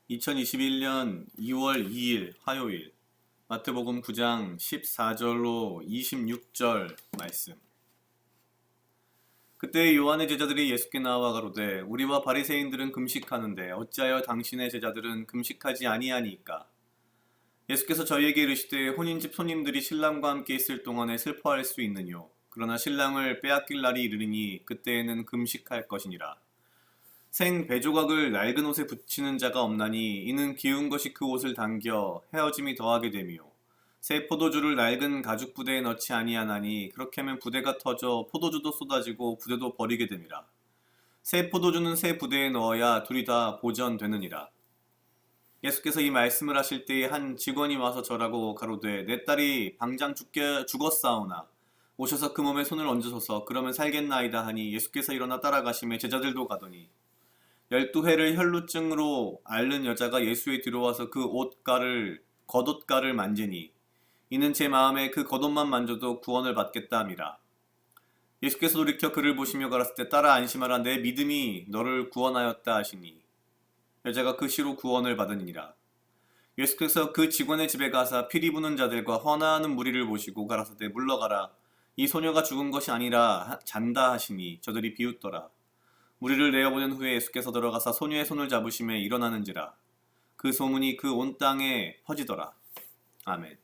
2021년 2월 2일 화요일 마태복음 9장 14절로 26절 말씀. 그때 요한의 제자들이 예수께 나와 가로되 우리와 바리새인들은 금식하는데 어찌하여 당신의 제자들은 금식하지 아니하니까? 예수께서 저희에게 이르시되 혼인집 손님들이 신랑과 함께 있을 동안에 슬퍼할 수 있느뇨. 그러나 신랑을 빼앗길 날이 이르리니 그때에는 금식할 것이니라. 생 배조각을 낡은 옷에 붙이는 자가 없나니 이는 기운 것이 그 옷을 당겨 헤어짐이 더하게 되며 새 포도주를 낡은 가죽 부대에 넣지 아니하나니 그렇게 하면 부대가 터져 포도주도 쏟아지고 부대도 버리게 됨이라. 새 포도주는 새 부대에 넣어야 둘이 다 보전되느니라. 예수께서 이 말씀을 하실 때에 한 직원이 와서 절하고 가로되 내 딸이 방장 죽었사오나 오셔서 그 몸에 손을 얹으소서 그러면 살겠나이다 하니 예수께서 일어나 따라가시매 제자들도 가더니 12회를 혈루증으로 앓는 여자가 예수의 뒤로 와서 그 겉옷가를 만지니 이는 제 마음에 그 겉옷만 만져도 구원을 받겠다 함이라. 예수께서 돌이켜 그를 보시며 가라사대 딸아 안심하라 내 믿음이 너를 구원하였다 하시니 여자가 그 시로 구원을 받으니라. 예수께서 그 직원의 집에 가사 피리 부는 자들과 헌화하는 무리를 보시고 가라사대 물러가라 이 소녀가 죽은 것이 아니라 잔다 하시니 저들이 비웃더라. 무리를 내어보낸 후에 예수께서 들어가사 소녀의 손을 잡으심에 일어나는지라. 그 소문이 그 온 땅에 퍼지더라. 아멘.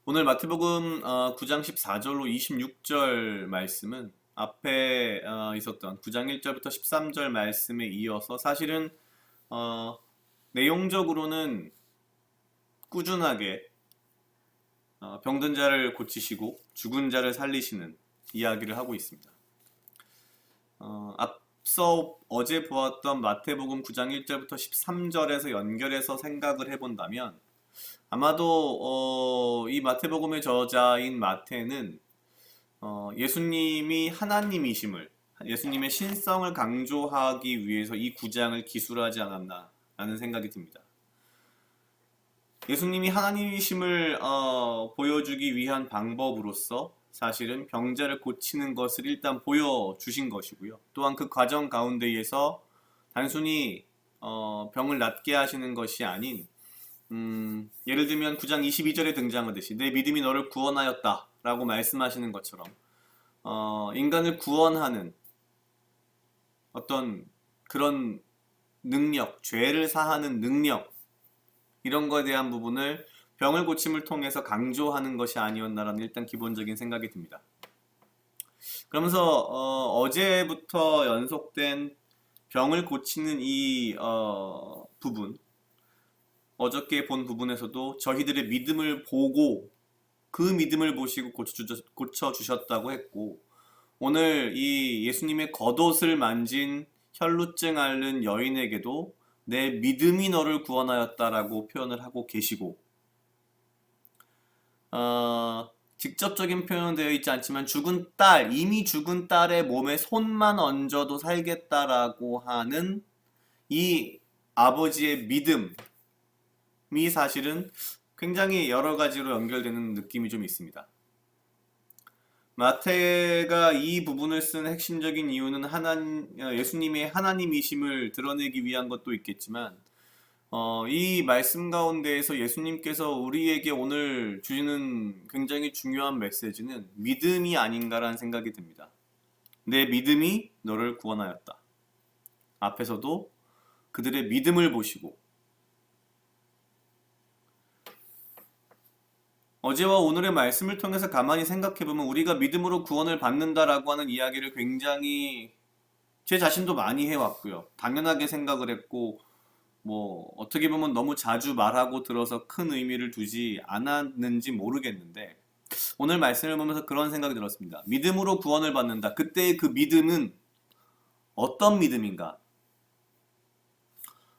오늘 마태복음 9장 14절로 26절 말씀은 앞에 있었던 9장 1절부터 13절 말씀에 이어서 사실은 내용적으로는 꾸준하게 병든 자를 고치시고 죽은 자를 살리시는 이야기를 하고 있습니다. 앞서 어제 보았던 마태복음 9장 1절부터 13절에서 연결해서 생각을 해본다면 아마도 이 마태복음의 저자인 마태는 예수님이 하나님이심을 예수님의 신성을 강조하기 위해서 이 9장을 기술하지 않았나 라는 생각이 듭니다. 예수님이 하나님이심을 보여주기 위한 방법으로서 사실은 병자를 고치는 것을 일단 보여주신 것이고요. 또한 그 과정 가운데에서 단순히 병을 낫게 하시는 것이 아닌 예를 들면 9장 22절에 등장하듯이 내 믿음이 너를 구원하였다 라고 말씀하시는 것처럼 인간을 구원하는 어떤 그런 능력, 죄를 사하는 능력 이런 거에 대한 부분을 병을 고침을 통해서 강조하는 것이 아니었나라는 일단 기본적인 생각이 듭니다. 그러면서 어제부터 연속된 병을 고치는 이 부분, 어저께 본 부분에서도 저희들의 믿음을 보고 그 믿음을 보시고 고쳐주셨다고 했고 오늘 이 예수님의 겉옷을 만진 혈루증 앓는 여인에게도 내 믿음이 너를 구원하였다라고 표현을 하고 계시고 직접적인 표현은 되어 있지 않지만 이미 죽은 딸의 몸에 손만 얹어도 살겠다라고 하는 이 아버지의 믿음이 사실은 굉장히 여러 가지로 연결되는 느낌이 좀 있습니다. 마태가 이 부분을 쓴 핵심적인 이유는 예수님의 하나님이심을 드러내기 위한 것도 있겠지만 이 말씀 가운데에서 예수님께서 우리에게 오늘 주시는 굉장히 중요한 메시지는 믿음이 아닌가라는 생각이 듭니다. 내 믿음이 너를 구원하였다. 앞에서도 그들의 믿음을 보시고 어제와 오늘의 말씀을 통해서 가만히 생각해보면 우리가 믿음으로 구원을 받는다라고 하는 이야기를 굉장히 제 자신도 많이 해왔고요. 당연하게 생각을 했고 어떻게 보면 너무 자주 말하고 들어서 큰 의미를 두지 않았는지 모르겠는데 오늘 말씀을 보면서 그런 생각이 들었습니다. 믿음으로 구원을 받는다. 그때의 그 믿음은 어떤 믿음인가?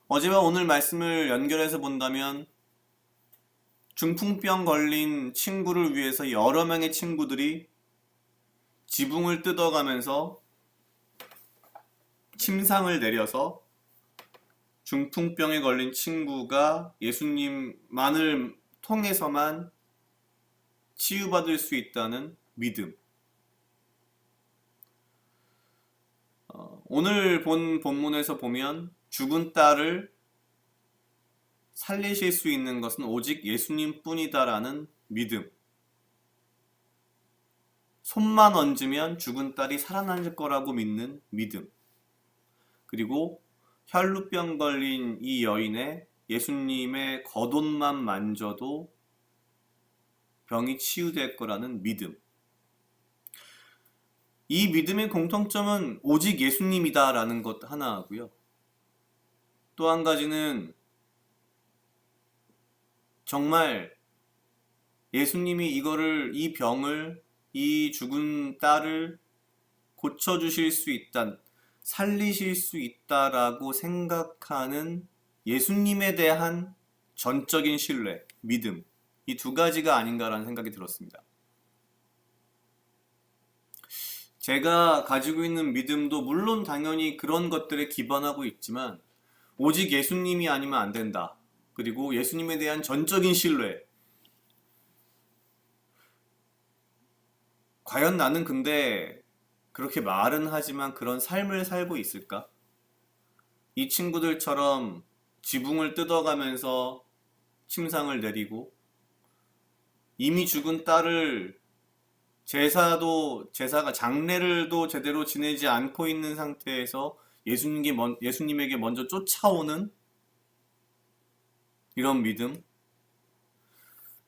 어제와 오늘 말씀을 연결해서 본다면 중풍병 걸린 친구를 위해서 여러 명의 친구들이 지붕을 뜯어가면서 침상을 내려서 중풍병에 걸린 친구가 예수님만을 통해서만 치유받을 수 있다는 믿음. 오늘 본 본문에서 보면 죽은 딸을 살리실 수 있는 것은 오직 예수님 뿐이다라는 믿음. 손만 얹으면 죽은 딸이 살아날 거라고 믿는 믿음. 그리고 혈루병 걸린 이 여인의 예수님의 겉옷만 만져도 병이 치유될 거라는 믿음. 이 믿음의 공통점은 오직 예수님이다라는 것 하나고요. 또 한 가지는 정말 예수님이 이 병을, 이 죽은 딸을 고쳐주실 수 있다, 살리실 수 있다라고 생각하는 예수님에 대한 전적인 신뢰, 믿음. 이 두 가지가 아닌가라는 생각이 들었습니다. 제가 가지고 있는 믿음도 물론 당연히 그런 것들에 기반하고 있지만 오직 예수님이 아니면 안 된다. 그리고 예수님에 대한 전적인 신뢰. 과연 나는 근데 그렇게 말은 하지만 그런 삶을 살고 있을까? 이 친구들처럼 지붕을 뜯어가면서 침상을 내리고 이미 죽은 딸을 제사가 장례를도 제대로 지내지 않고 있는 상태에서 예수님에게 먼저 쫓아오는 이런 믿음.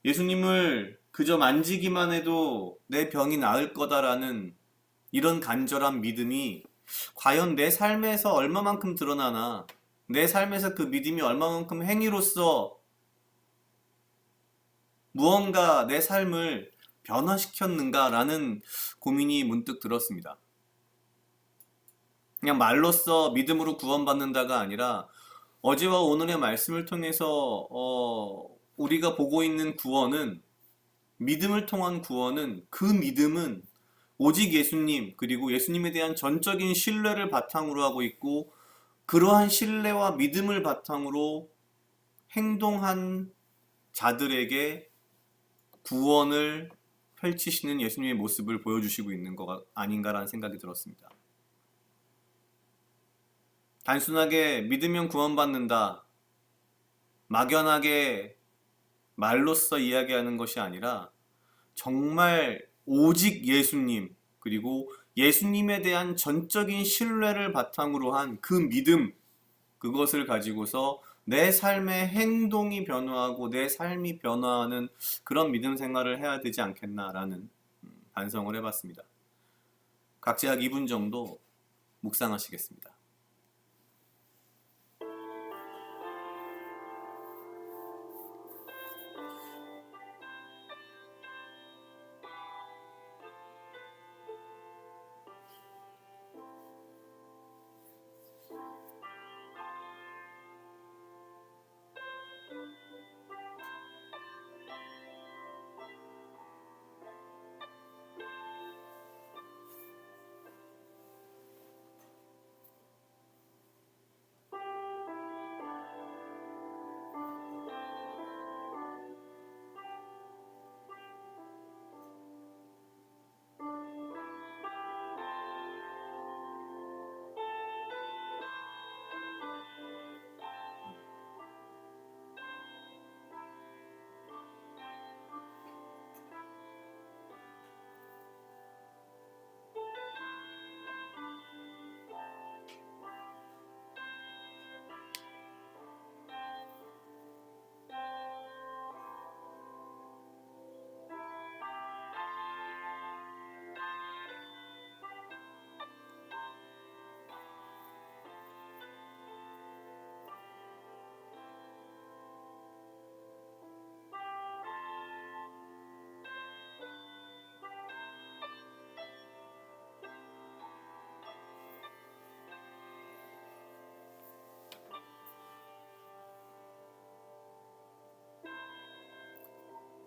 예수님을 그저 만지기만 해도 내 병이 나을 거다라는 이런 간절한 믿음이 과연 내 삶에서 얼마만큼 드러나나, 내 삶에서 그 믿음이 얼마만큼 행위로서 무언가 내 삶을 변화시켰는가라는 고민이 문득 들었습니다. 그냥 말로써 믿음으로 구원받는다가 아니라 어제와 오늘의 말씀을 통해서 우리가 보고 있는 구원은, 믿음을 통한 구원은, 그 믿음은 오직 예수님, 그리고 예수님에 대한 전적인 신뢰를 바탕으로 하고 있고, 그러한 신뢰와 믿음을 바탕으로 행동한 자들에게 구원을 펼치시는 예수님의 모습을 보여주시고 있는 것 아닌가라는 생각이 들었습니다. 단순하게 믿으면 구원받는다, 막연하게 말로써 이야기하는 것이 아니라 정말 오직 예수님, 그리고 예수님에 대한 전적인 신뢰를 바탕으로 한 그 믿음, 그것을 가지고서 내 삶의 행동이 변화하고 내 삶이 변화하는 그런 믿음 생활을 해야 되지 않겠나라는 반성을 해봤습니다. 각자 약 2분 정도 묵상하시겠습니다.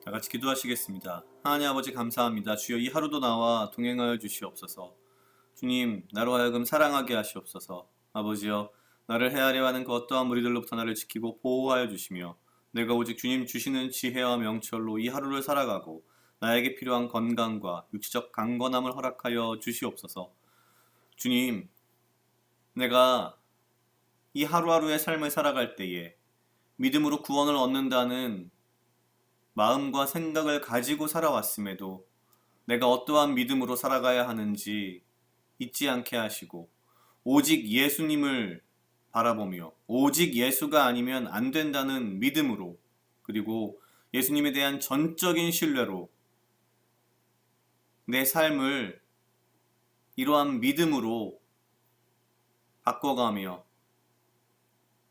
다 같이 기도하시겠습니다. 하나님 아버지 감사합니다. 주여 이 하루도 나와 동행하여 주시옵소서. 주님, 나로 하여금 사랑하게 하시옵소서. 아버지여, 나를 헤아려 하는 그 어떠한 무리들로부터 나를 지키고 보호하여 주시며 내가 오직 주님 주시는 지혜와 명철로 이 하루를 살아가고 나에게 필요한 건강과 육체적 강건함을 허락하여 주시옵소서. 주님, 내가 이 하루하루의 삶을 살아갈 때에 믿음으로 구원을 얻는다는 마음과 생각을 가지고 살아왔음에도 내가 어떠한 믿음으로 살아가야 하는지 잊지 않게 하시고 오직 예수님을 바라보며 오직 예수가 아니면 안 된다는 믿음으로 그리고 예수님에 대한 전적인 신뢰로 내 삶을 이러한 믿음으로 바꿔가며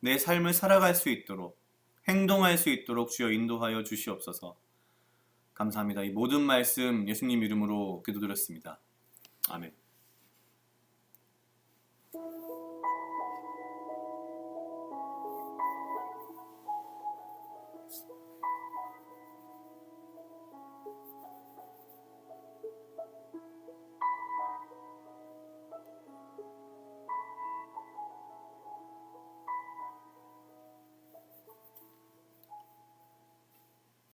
내 삶을 살아갈 수 있도록 행동할 수 있도록 주여 인도하여 주시옵소서. 감사합니다. 이 모든 말씀 예수님 이름으로 기도드렸습니다. 아멘.